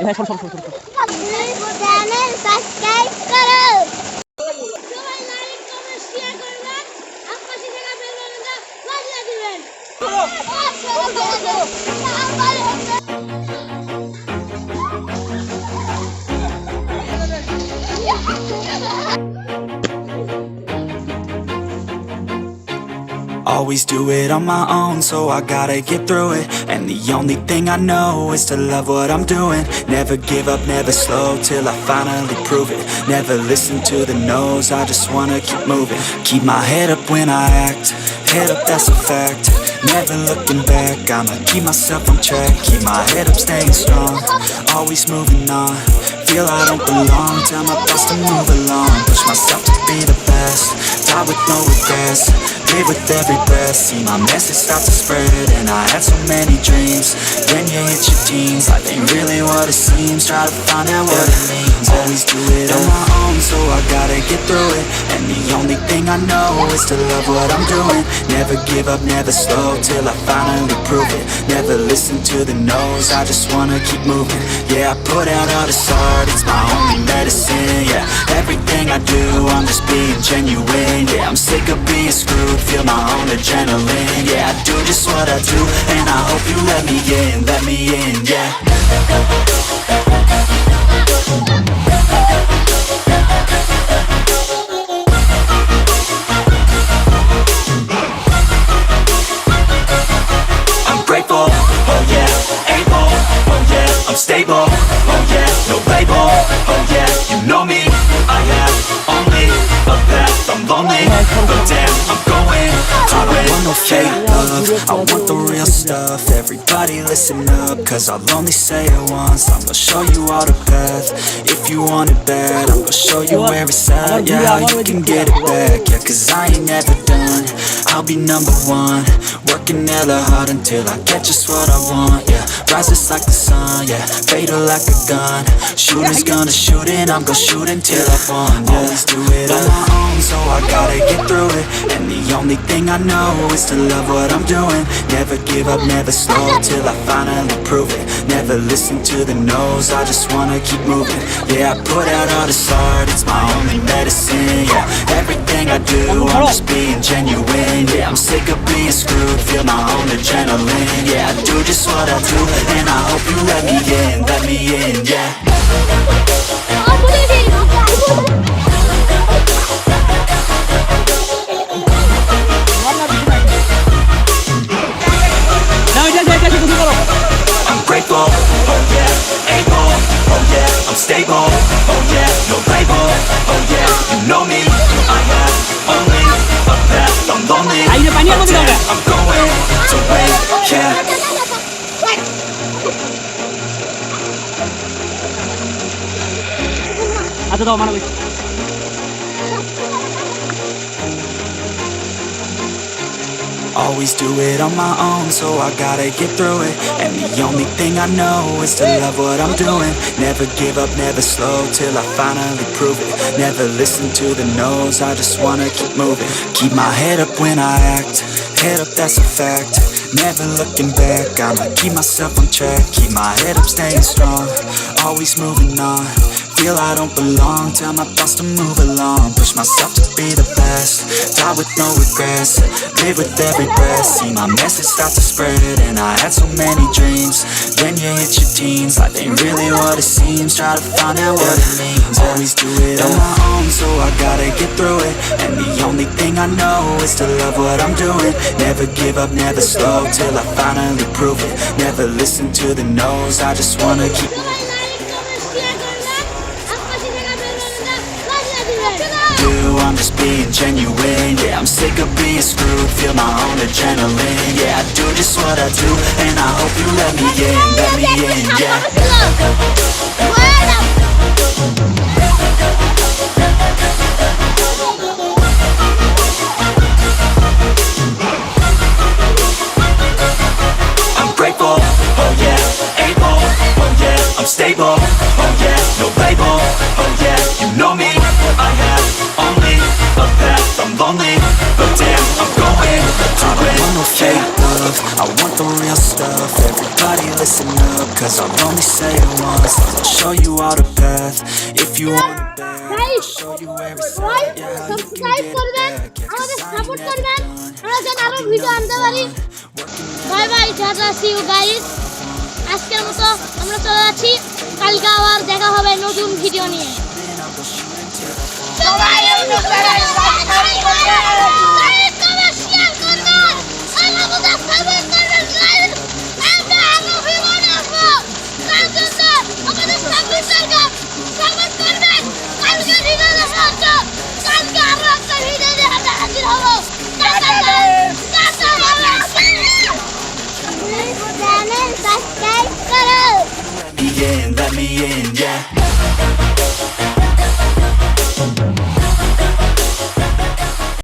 ভাই সর সর সর সর চ্যানেল সাবস্ক্রাইব করো সবাই লাইক কমেন্ট শেয়ার করবেন আর পাশে থাকা বেল বাটনটা বাজিয়ে দিবেন Always do it on my own, so I gotta get through it. And the only thing I know is to love what I'm doing. Never give up, never slow, till I finally prove it. Never listen to the no's, I just wanna keep moving. Keep my head up when I act, head up, that's a fact. Never looking back, I'ma keep myself on track. Keep my head up, staying strong, always moving on. Feel I don't belong, tell my thoughts to move along. Push myself to be the best, die with no regrets. Live with every breath, see my message start to spread. And I had so many dreams, then you hit your teens. Life ain't really what it seems, try to find out what it means. Always do it on my own, so I gotta get through it. And the only thing I know is to love what I'm doing. Never give up, never slow, till I finally prove it. Never listen to the no's, I just wanna keep moving. Yeah, I put out all this art, it's my only medicine. Yeah, everything I do, I'm just being genuine. Yeah, I'm sick of being screwed, feel my own adrenaline. Yeah, I do just what I do, and I hope you let me in, yeah. I'm grateful, oh yeah, able, oh yeah, I'm stable, oh yeah, no label, oh yeah, you know me, I have only a path, I'm lonely, but damn, I'm going to it. I don't want no fake love, I want the real stuff. Everybody listen up, cause I'll only say it once. I'm gonna show you all the path, if you want it bad. I'm gonna show you where it's at, yeah, how you can get it back. Yeah, cause I ain't never done, I'll be number one. Working hella hard until I get just what I want, yeah. Rises like the sun, yeah, fatal like a gun. Shooter's gonna shoot and I'm gonna shoot until I won, yeah. Always do it on my own, so I gotta get through it. And the only thing I know is to love what I'm doing. Never give up, never slow, till I finally prove it. Never listen to the no's, I just wanna keep moving. Yeah, I put out all this art, it's my only medicine. Yeah, everything I do, I'm just being genuine. Yeah, I'm sick of being screwed, feel my own adrenaline. Yeah, I do just what I do, and I hope you let me in, yeah. I'm grateful, oh yeah, able, oh yeah, I'm stable, oh yeah, no label, oh yeah, you know me, I have only a path, I'm lonely, but damn, I'm going to win, yeah. আচ্ছা দাও মানব Always do it on my own, so I gotta get through it. And the only thing I know is to love what I'm doing. Never give up, never slow, till I finally prove it. Never listen to the no's, I just wanna keep moving. Keep my head up when I act, head up, that's a fact. Never looking back, I'ma keep myself on track. Keep my head up, staying strong, always moving on. Feel I don't belong, tell my thoughts to move along. Push myself to be the best, die with no regrets. Live with every breath, see my message start to spread. And I had so many dreams, then you hit your teens. Life ain't really what it seems, try to find out what it means. Always do it on my own, so I gotta get through it. And the only thing I know is to love what I'm doing. Never give up, never slow, till I finally prove it. Never listen to the no's, I just wanna keep I'm just being genuine. Yeah, I'm sick of being screwed, feel my own adrenaline. Yeah, I do just what I do, and I hope you let me in, yeah. I'm grateful, oh yeah, able, oh yeah, I'm stable, oh yeah, no label, oh yeah, you know me, I have only a path, I'm lonely, but damn, I'm going I don't want no fake love, I want the real stuff. Everybody listen up, cause I'll only say it once. I'll show you all the path, if you want it bad. I'll show you every side, yeah, how you can get it back. Yeah, cause I ain't never done, working bye bye, tata, see you guys. আজকের মতো আমরা চলে যাচ্ছি, কালকে আবার দেখা হবে নতুন ভিডিও নিয়ে। সবাই ইউটিউব চ্যানেল সাবস্ক্রাইব করবেন, লাইক কমেন্ট শেয়ার করবেন, আমাদের সাপোর্ট করবেন গাইস। আমরা আরো ভিডিও বানাবো, তার জন্য আমাদের সাপোর্ট করবেন, কালকে ভিডিও দেখার জন্য। কালকে আরো একটা ভিডিও নিয়ে আমরা হাজির হব। Tata guys, tata bye. Channel subscribe করো। Let me in, yeah.